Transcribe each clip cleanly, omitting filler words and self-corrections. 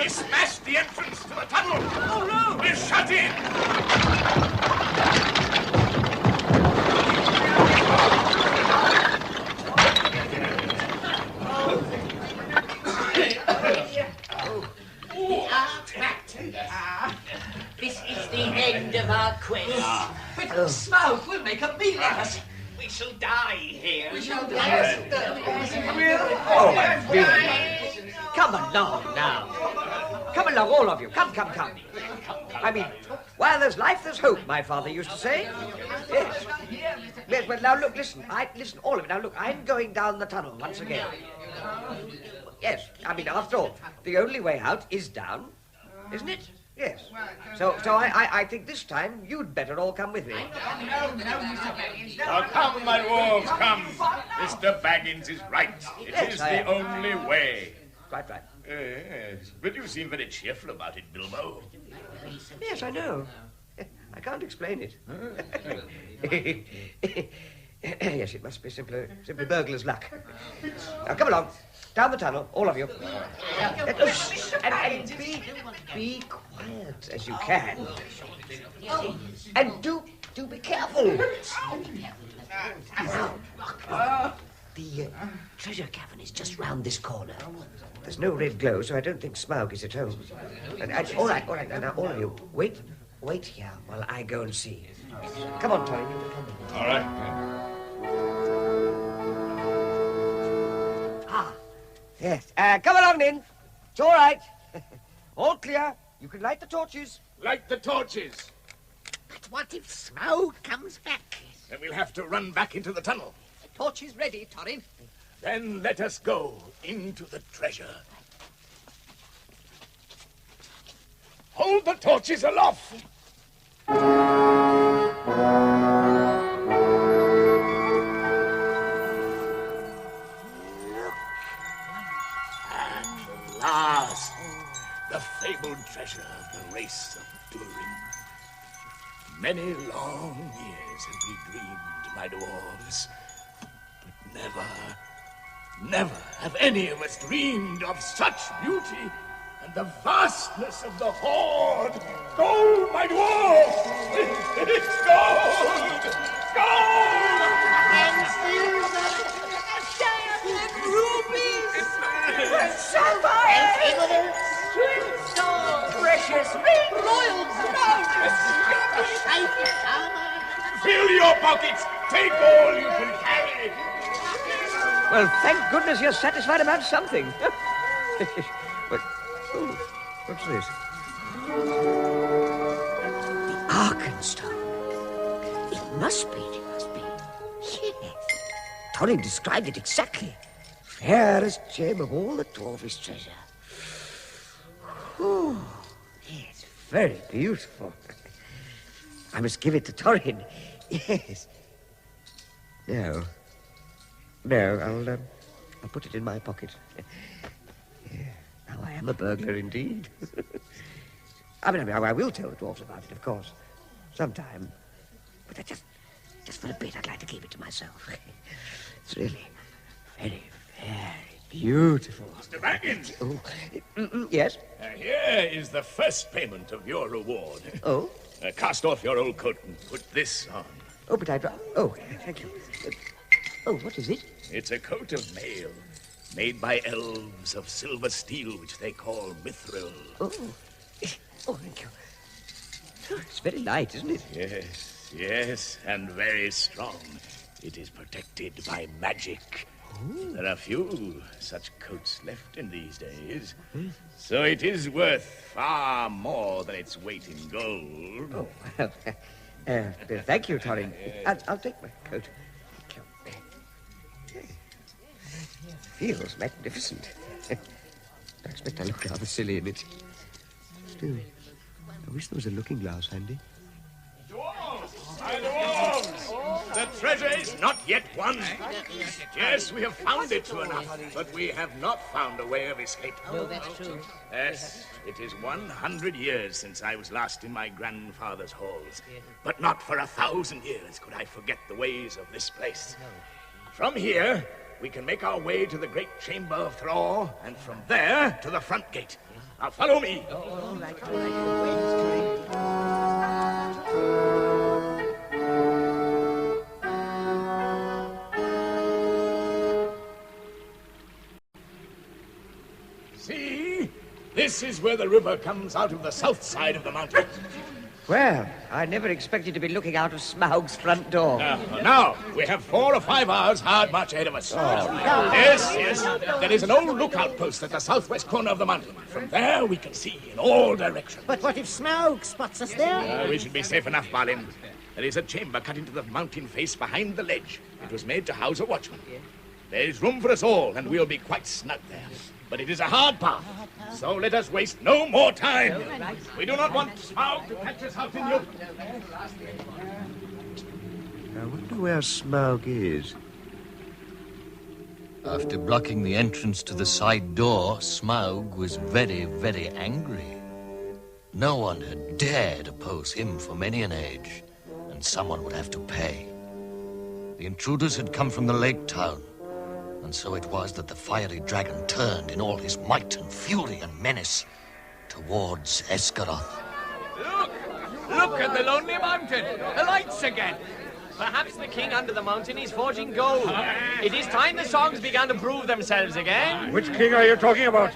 We smashed the entrance to the tunnel. Oh, no! We're shut in. This is the end of our quest. But smoke will make a meal of us. We shall die here. We shall die. Oh, really? Come along now. Come along, all of you. Come. I mean, while there's life, there's hope, my father used to say. Yes. Yes, well, now, look, listen, all of you. Now, look, I'm going down the tunnel once again. Yes, I mean, after all, the only way out is down, isn't it? Yes. So I think this time you'd better all come with me. Oh, come, my dwarves, come. Mr. Baggins is right. It is the only way. Quite right. Yes, but you seem very cheerful about it, Bilbo. Yes, I know. I can't explain it. Yes, it must be simply burglar's luck. Now, come along. Down the tunnel, all of you. And be quiet as you can. And do be careful. The treasure cavern is just round this corner. There's no red glow, so I don't think Smaug is at home. And all right. Now, all of you, wait here while I go and see. Come on, Tony. All right. Yes. Come along, then. It's all right. All clear. You can light the torches. Light the torches. But what if Smaug comes back? Then we'll have to run back into the tunnel. The torch is ready, Torin. Then let us go into the treasure. Hold the torches aloft. At last, the fabled treasure of the race of Durin. Many long years have we dreamed, my dwarves, but never have any of us dreamed of such beauty and the vastness of the hoard. Gold, my dwarves! It's gold! Gold! And silver! Diamond rubies! Sapphires! Emeralds! Precious ring! Royal crown! Shining armor! Fill your pockets! Take all you can carry! Well, thank goodness you're satisfied about something. But, what's this? The Arkenstone. It must be. Yes. Thorin described it exactly. Fairest gem of all the dwarfish treasure. Oh, it's very beautiful. I must give it to Thorin. Yes. No, I'll put it in my pocket. Yeah, now I am a burglar indeed. I mean, I will tell the dwarves about it, of course, sometime. But just for a bit, I'd like to keep it to myself. It's really very, very beautiful. Mr. Baggins! Oh, yes? Here is the first payment of your reward. Oh? Cast off your old coat and put this on. Oh, but oh, thank you. What is it? It's a coat of mail made by elves of silver steel, which they call mithril. Oh, thank you. It's very light, isn't it? Yes, and very strong. It is protected by magic. Ooh. There are few such coats left in these days. So it is worth far more than its weight in gold. Oh, well, thank you, Thorin. I'll take my coat. Feels magnificent. I expect I look rather silly in it. Still, I wish there was a looking glass handy. Dwarves! My dwarves! The treasure is not yet won. Yes, we have found it true enough, but we have not found a way of escape. No, that's true. Yes, it is 100 years since I was last in my grandfather's halls. But not for 1,000 years could I forget the ways of this place. From here, we can make our way to the great chamber of Thrall, and from there to the front gate. Now follow me. All right. See? This is where the river comes out of the south side of the mountain. Well, I never expected to be looking out of Smaug's front door. Now, we have 4 or 5 hours hard march ahead of us. Yes. There is an old lookout post at the southwest corner of the mountain. From there, we can see in all directions. But what if Smaug spots us there? We should be safe enough, Balin. There is a chamber cut into the mountain face behind the ledge. It was made to house a watchman. There is room for us all, and we'll be quite snug there. But it is a hard path, so let us waste no more time. We do not want Smaug to catch us out in the open. I wonder where Smaug is. After blocking the entrance to the side door, Smaug was very, very angry. No one had dared oppose him for many an age, and someone would have to pay. The intruders had come from the lake town, and so it was that the fiery dragon turned in all his might and fury and menace towards Esgaroth. Look at the lonely mountain. The lights again. Perhaps the king under the mountain is forging gold. It is time the songs began to prove themselves again. Which king are you talking about?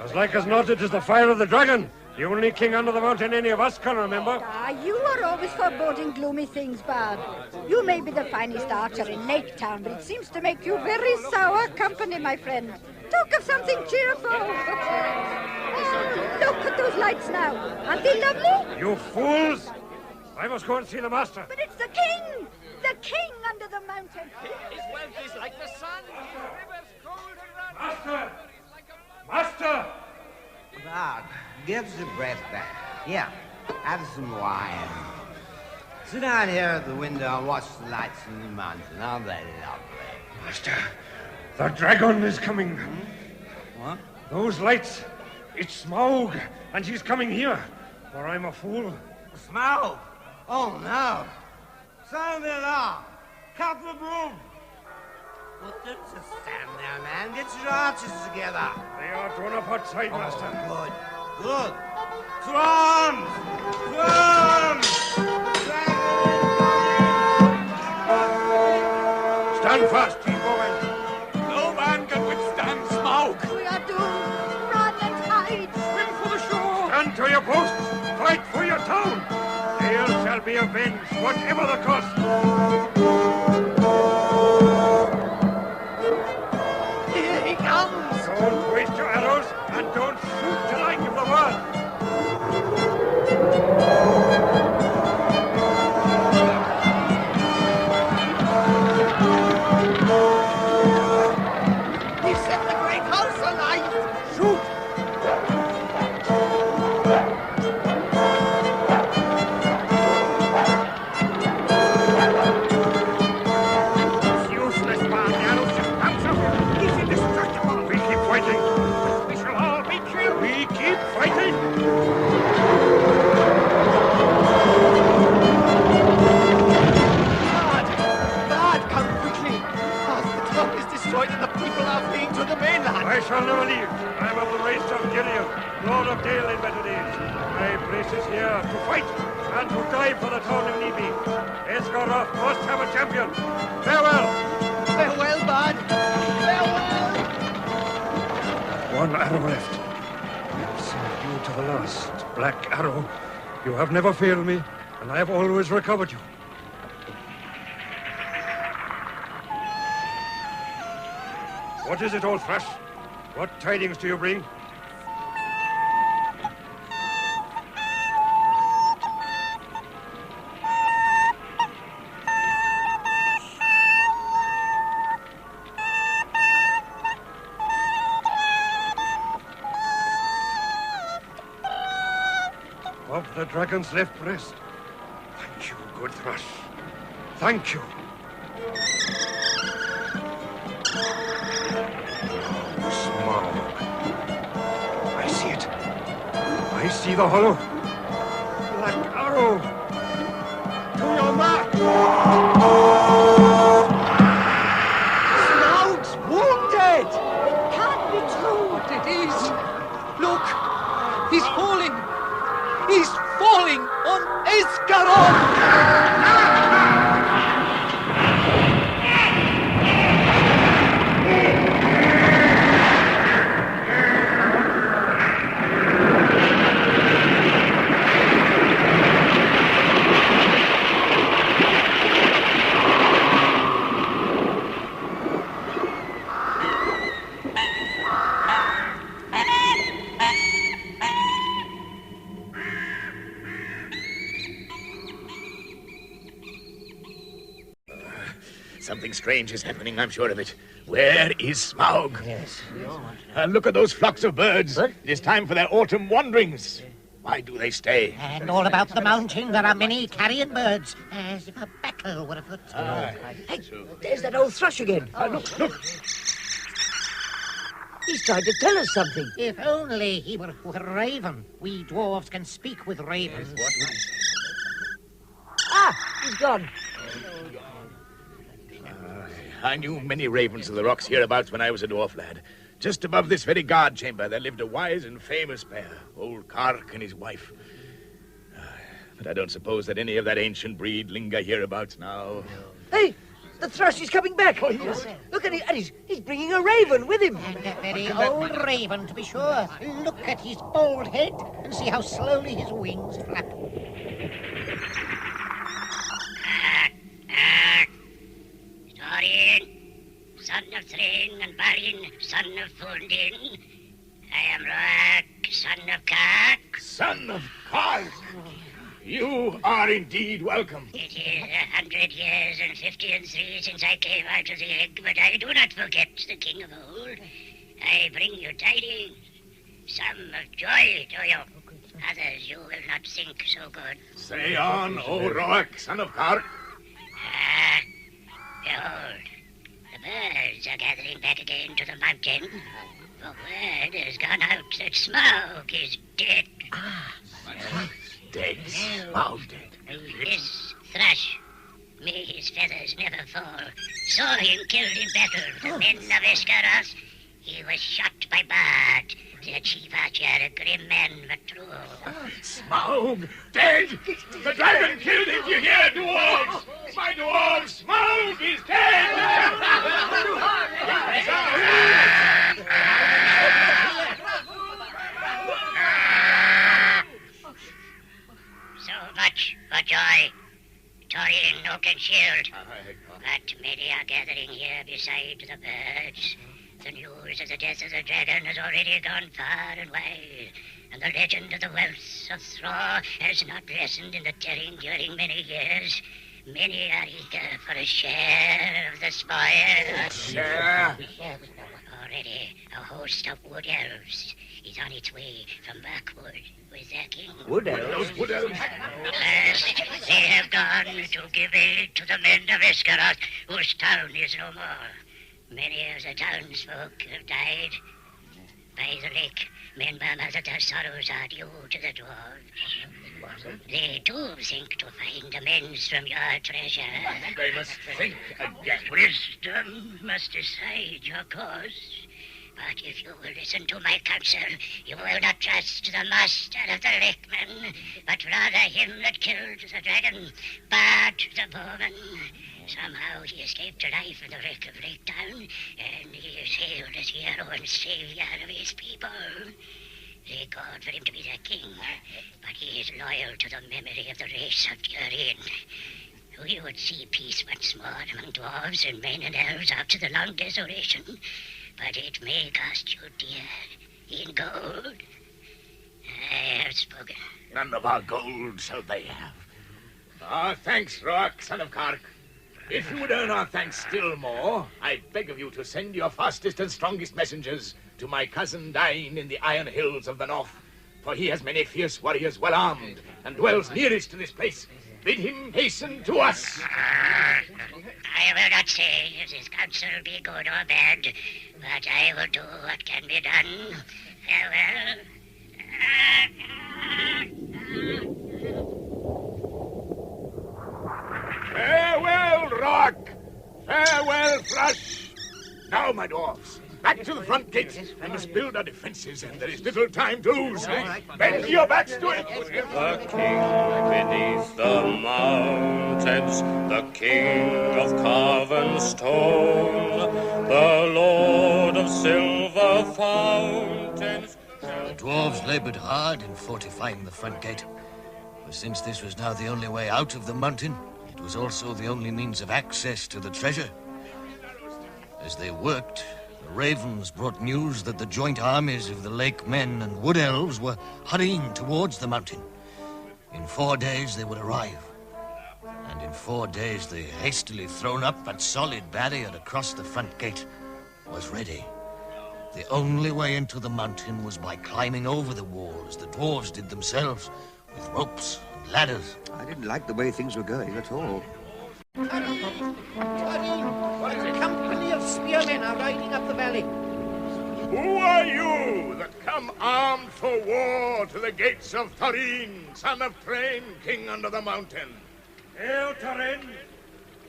As like as not, it is the fire of the dragon. The only king under the mountain any of us can remember. You are always foreboding gloomy things, Bard. You may be the finest archer in Lake Town, but it seems to make you very sour company, my friend. Talk of something cheerful. Oh, look at those lights now. Aren't they lovely? You fools! I must go and see the master. But it's the king! The king under the mountain. His wealth is like the sun. His rivers cold and run. Master! Master! Bard, give the breath back. Here, have some wine. Sit down here at the window and watch the lights in the mountain. Aren't they lovely? Master, the dragon is coming. What? Those lights, it's Smaug, and he's coming here. Or I'm a fool. Smaug! Oh, no. Sound the alarm. Cut the broom. Well, don't just stand there, man. Get your archers together. They are drawn up outside, Master. Good. Good. To arms! To arms! Stand fast, ye bowmen. No man can withstand Smaug. We are doomed. Run and hide. Swim for the shore. Stand to your posts. Fight for your town. Dale shall be avenged, whatever the cost. Here he comes. Don't waste your arrows, and don't shoot till I give the word. He set the great house alight. Shoot. It's useless, man. The arrows just bounce up. He's indestructible. We keep fighting. We shall all be killed. We keep fighting. Bard, come quickly. The town is destroyed and the people are fleeing to the mainland. I shall never leave. I am of the race of Gideon, Lord of Dale in better days. My place is here to fight and to die for the town if need be. Esgaroth must have a champion. Farewell. Farewell, Bard. Farewell. One arrow left. I have served you to the last. Black Arrow, you have never failed me, and I have always recovered you. What is it, Old Thrush? What tidings do you bring? Of the dragon's left breast. Thank you, good Thrush. Thank you. Smaug. I see it. I see the hollow. Black Arrow. To your mark. Smaug's wounded. Can't be true. But it is. Look, Something strange is happening, I'm sure of it. Where is Smaug? Yes. Look at those flocks of birds. What? It is time for their autumn wanderings. Why do they stay? And all about the mountain, there are many carrion birds, as if a battle were afoot. Hey, there's that old thrush again. Look. He's trying to tell us something. If only he were a raven. We dwarves can speak with ravens. Ah, he's gone. I knew many ravens of the rocks hereabouts when I was a dwarf lad. Just above this very guard chamber, there lived a wise and famous pair, old Kark and his wife. But I don't suppose that any of that ancient breed linger hereabouts now. Hey, the thrush is coming back. Oh, yes. Look at him, and he's bringing a raven with him. And a very old raven, to be sure. Look at his bald head, and see how slowly his wings flap. Thorin, son of Thrain and Balin, son of Fundin. I am Roak, son of Kark. Son of Kark! You are indeed welcome. It is 100 years and 53 since I came out of the egg, but I do not forget the king of old. I bring you tidings, some of joy to you. Others you will not think so good. Say on, O Roak, son of Kark. Behold, the birds are gathering back again to the mountain. The word has gone out that Smaug is dead. Dead? Smaug dead? This thrush, may his feathers never fall, saw him killed in battle with the men of Esgaroth. He was shot by Bard, the chief archer, a grim man but true. Smaug dead? The dragon killed him, you hear, dwarves? My dwarves, Smaug is dead! So much for joy. Thorin, Oak and Shield. But many are gathering here beside the birds. The news of the death of the dragon has already gone far and wide, and the legend of the wealth of Thraw has not lessened in the telling during many years. Many are eager for a share of the spoil. Share? Already a host of wood elves is on its way from Backwood with their king. Wood elves? Those wood elves? First, they have gone to give aid to the men of Esgaroth, whose town is no more. Many of the townsfolk have died. By the lake, men murmur that their sorrows are due to the dwarves. They too think to find amends from your treasure. They must think again. Wisdom must decide your cause. But if you will listen to my counsel, you will not trust the master of the lakemen, but rather him that killed the dragon, Bard the bowman. Somehow he escaped to life in the wreck of Lake Town, and he is hailed as hero and savior of his people. They called for him to be their king, but he is loyal to the memory of the race of Durin. We would see peace once more among dwarves and men and elves after the long desolation, but it may cost you dear in gold. I have spoken. None of our gold shall they have. Thanks, Roak, son of Kark. If you would earn our thanks still more, I beg of you to send your fastest and strongest messengers to my cousin Dain in the Iron Hills of the North, for he has many fierce warriors well armed and dwells nearest to this place. Bid him hasten to us. I will not say if this counsel be good or bad, but I will do what can be done. Farewell. Farewell, Rock! Farewell, Thrush! Now, my dwarfs, back to the front gate. We must build our defenses, and there is little time to lose. Bend your backs to it! The king beneath the mountains, the king of carven stone, the lord of silver fountains. The dwarves labored hard in fortifying the front gate, for since this was now the only way out of the mountain, it was also the only means of access to the treasure. As they worked, the ravens brought news that the joint armies of the lake men and wood elves were hurrying towards the mountain. In 4 days they would arrive, and In 4 days, the hastily thrown up but solid barrier across the front gate was ready. The only way into the mountain was by climbing over the wall, as the dwarves did themselves, with ropes and ladders. I didn't like the way things were going at all. Hurry! A company of spearmen are riding up the valley. Who are you that come armed for war to the gates of Thorin, son of Thrain, king under the mountain? Hail, Thorin!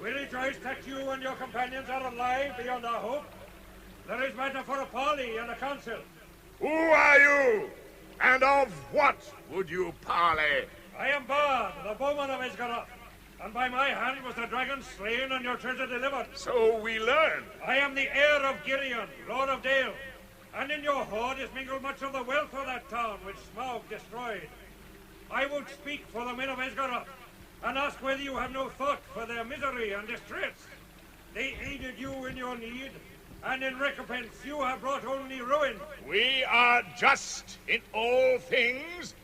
We rejoice that you and your companions are alive beyond our hope. There is matter for a parley and a council. Who are you? And of what would you parley? I am Bard, the bowman of Esgaroth, and by my hand was the dragon slain and your treasure delivered. So we learn. I am the heir of Girion, Lord of Dale, and in your hoard is mingled much of the wealth of that town which Smaug destroyed. I would speak for the men of Esgaroth, and ask whether you have no thought for their misery and distress. They aided you in your need, and in recompense you have brought only ruin. We are just in all things,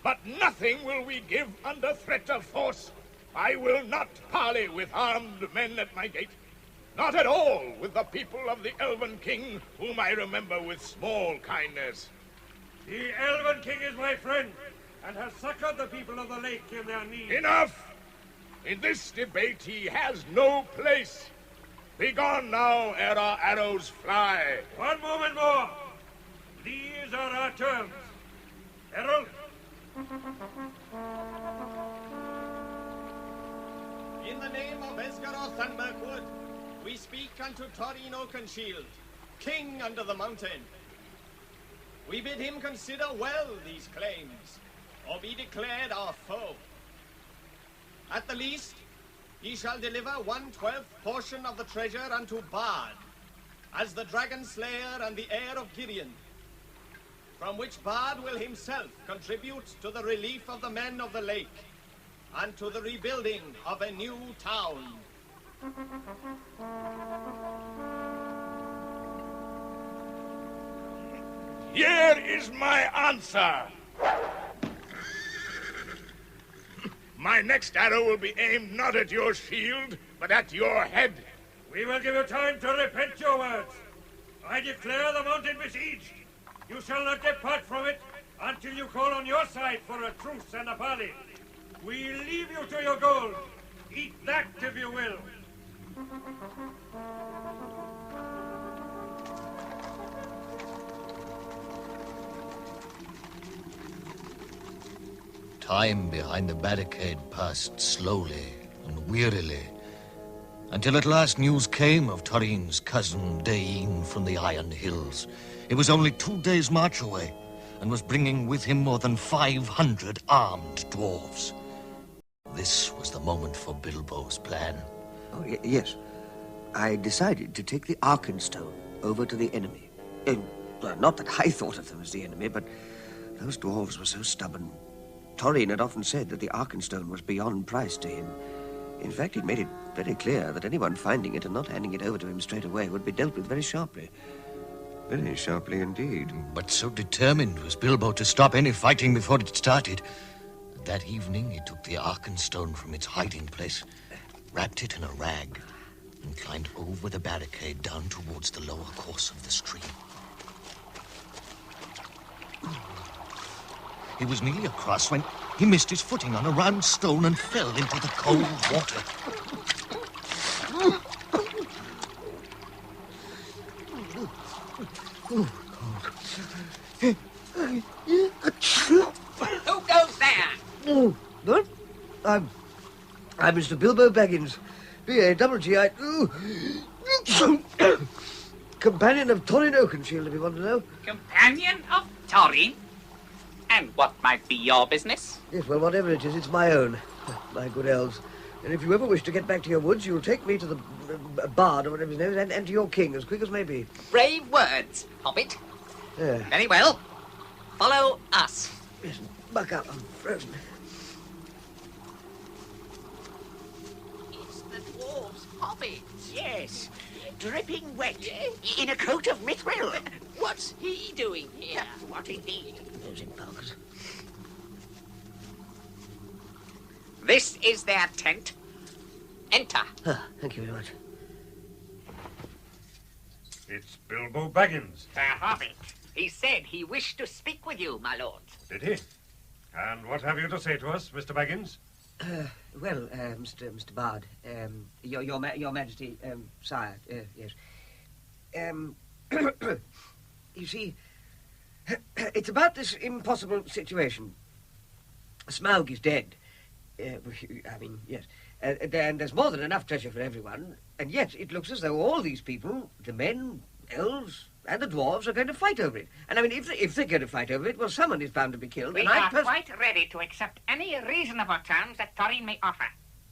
but nothing will we give under threat of force. I will not parley with armed men at my gate. Not at all with the people of the Elven King, whom I remember with small kindness. The Elven King is my friend, and has succored the people of the lake in their need. Enough! In this debate he has no place. Begone now, ere our arrows fly. One moment more. These are our terms. Herald. In the name of Esgaroth and Mirkwood, we speak unto Thorin Oakenshield, king under the mountain. We bid him consider well these claims, or be declared our foe. At the least, he shall deliver 1/12th portion of the treasure unto Bard, as the dragon slayer and the heir of Girion, from which Bard will himself contribute to the relief of the men of the lake, and to the rebuilding of a new town. Here is my answer. My next arrow will be aimed not at your shield, but at your head. We will give you time to repent your words. I declare the mountain besieged. You shall not depart from it until you call on your side for a truce and a parley. We leave you to your gold. Eat that if you will. Time behind the barricade passed slowly and wearily, until at last news came of Thorin's cousin Dain from the Iron Hills. It was only 2 days' march away, and was bringing with him more than 500 armed dwarves. This was the moment for Bilbo's plan. Oh, yes. I decided to take the Arkenstone over to the enemy. Well, not that I thought of them as the enemy, but those dwarves were so stubborn. Thorin had often said that the Arkenstone was beyond price to him. In fact, he'd made it very clear that anyone finding it and not handing it over to him straight away would be dealt with very sharply. Very sharply indeed. But so determined was Bilbo to stop any fighting before it started, that evening he took the Arkenstone from its hiding place, wrapped it in a rag, and climbed over the barricade down towards the lower course of the stream. He was nearly across when he missed his footing on a round stone and fell into the cold water. Who goes there? Oh, what? I'm Mr. Bilbo Baggins, B-A-G-G-I... Companion of Thorin Oakenshield, if you want to know. Companion of Thorin? And what might be your business? Yes, well, whatever it is, it's my own. My good elves. And if you ever wish to get back to your woods, you'll take me to the Bard, or whatever his name is, and to your king, as quick as may be. Brave words, Hobbit. Yeah. Very well. Follow us. Yes, buck up, I'm frozen. It's the dwarves' Hobbit. Yes. Dripping wet. In a coat of mithril. What's he doing here? What indeed? This is their tent. Enter. Ah, thank you very much. It's Bilbo Baggins. The Hobbit. He said he wished to speak with you, my lord. Did he? And what have you to say to us, Mr. Baggins? Well, Mr. Bard, your Majesty, sire, yes. You see, it's about this impossible situation. Smaug is dead. I mean, yes. And there's more than enough treasure for everyone. And yet it looks as though all these people, the men, elves, and the dwarves, are going to fight over it. And I mean, if they're going to fight over it, well, someone is bound to be killed. We are quite ready to accept any reasonable terms that Thorin may offer.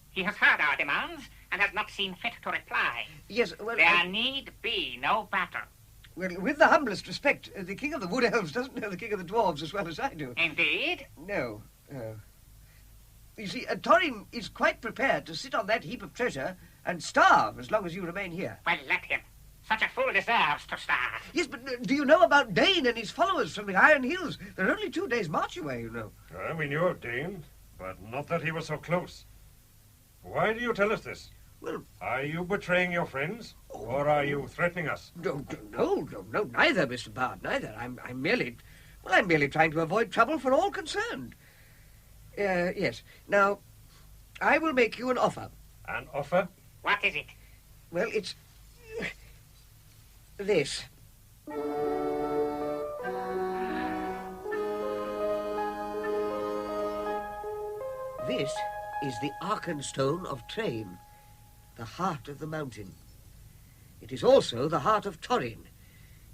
He has heard our demands and has not seen fit to reply. Yes, well... There need be no battle. Well, with the humblest respect, the King of the Wood Elves doesn't know the King of the Dwarves as well as I do. Indeed? No. You see, Thorin is quite prepared to sit on that heap of treasure and starve as long as you remain here. Well, let him. Such a fool deserves to starve. Yes, but do you know about Dane and his followers from the Iron Hills? They're only 2 days' march away, you know. We knew of Dane, but not that he was so close. Why do you tell us this? Well... Are you betraying your friends? Or are you threatening us? No, neither, Mr. Bard, neither. I'm merely trying to avoid trouble for all concerned. Yes. Now, I will make you an offer. An offer? What is it? Well, it's... this. This is the Arkenstone of Train, the heart of the mountain. It is also the heart of Thorin.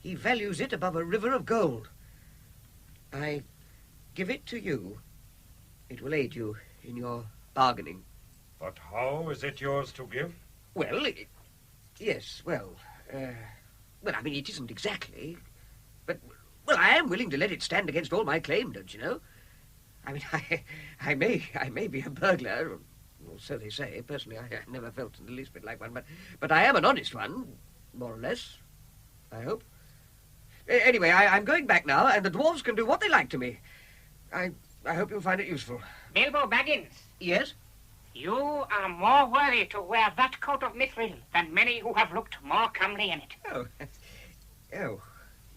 He values it above a river of gold. I give it to you. It will aid you in your bargaining. But how is it yours to give? Well, yes, well, I mean, it isn't exactly. But, well, I am willing to let it stand against all my claim, don't you know? I mean, I may be a burglar, or so they say. Personally, I never felt in the least bit like one, but I am an honest one, more or less, I hope. Anyway, I'm going back now, and the dwarves can do what they like to me. I hope you'll find it useful. Bilbo Baggins. Yes? You are more worthy to wear that coat of mithril than many who have looked more comely in it. Oh.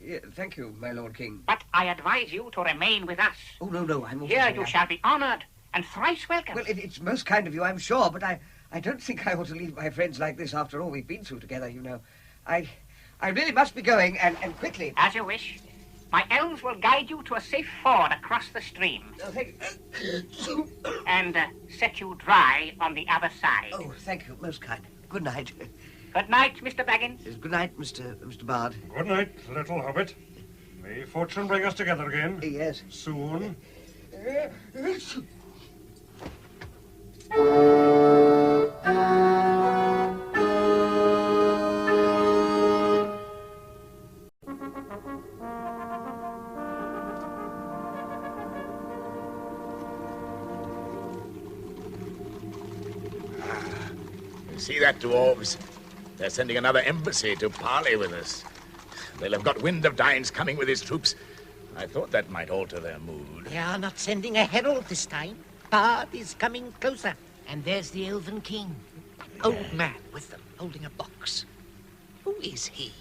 Yeah, thank you, my Lord King. But I advise you to remain with us. Oh, no, I'm not... Here you shall be honoured and thrice welcome. Well, it's most kind of you, I'm sure, but I don't think I ought to leave my friends like this after all we've been through together, you know. I really must be going, and quickly. As you wish. My elves will guide you to a safe ford across the stream. Oh, thank you. And set you dry on the other side. Oh, thank you. Most kind. Good night. Good night, Mr. Baggins. Yes, good night, Mr. Bard. Good night, little Hobbit. May fortune bring us together again. Yes. Soon. See that, dwarves? They're sending another embassy to parley with us. They'll have got wind of Dain's coming with his troops. I thought that might alter their mood. They are not sending a herald this time. Bard is coming closer. And there's the Elven King. Old man with them, holding a box. Who is he?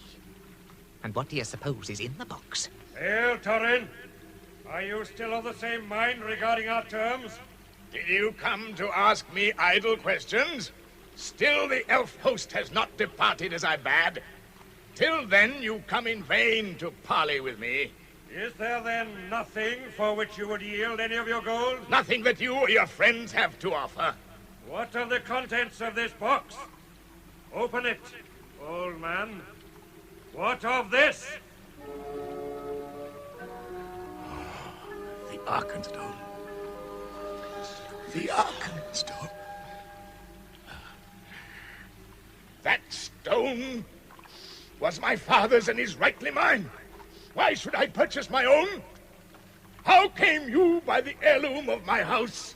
And what do you suppose is in the box? Hail, Thorin. Are you still of the same mind regarding our terms? Did you come to ask me idle questions? Still the elf host has not departed as I bade. Till then you come in vain to parley with me. Is there then nothing for which you would yield any of your gold? Nothing that you or your friends have to offer. What are the contents of this box? Open it, old man. What of this? The Arkenstone. The Arkenstone. That stone was my father's and is rightly mine. Why should I purchase my own? How came you by the heirloom of my house?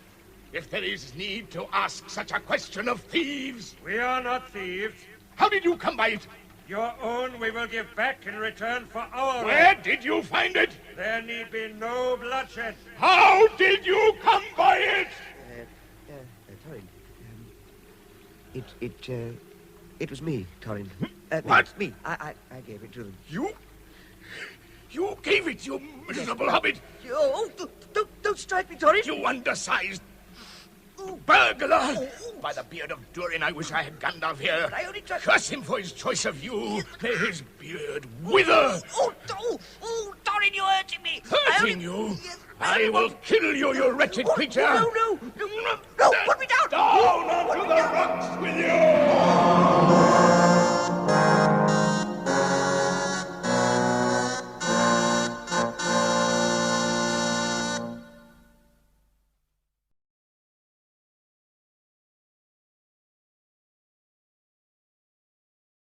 If there is need to ask such a question of thieves. We are not thieves. How did you come by it? Your own we will give back in return for our... Where did you find it? There need be no bloodshed. How did you come by it? Thorin, It was me, Torin. What? Me. I gave it to them. You gave it, you miserable hobbit! Oh, don't strike me, Torin! You undersized burglar! By the beard of Durin, I wish I had Gandalf here. I only tried... Curse him for his choice of you. May his beard wither! Oh, Torin, you're hurting me! Hurting you? Yes, I will kill you, you wretched creature! No, put me down! Down onto the rocks with you!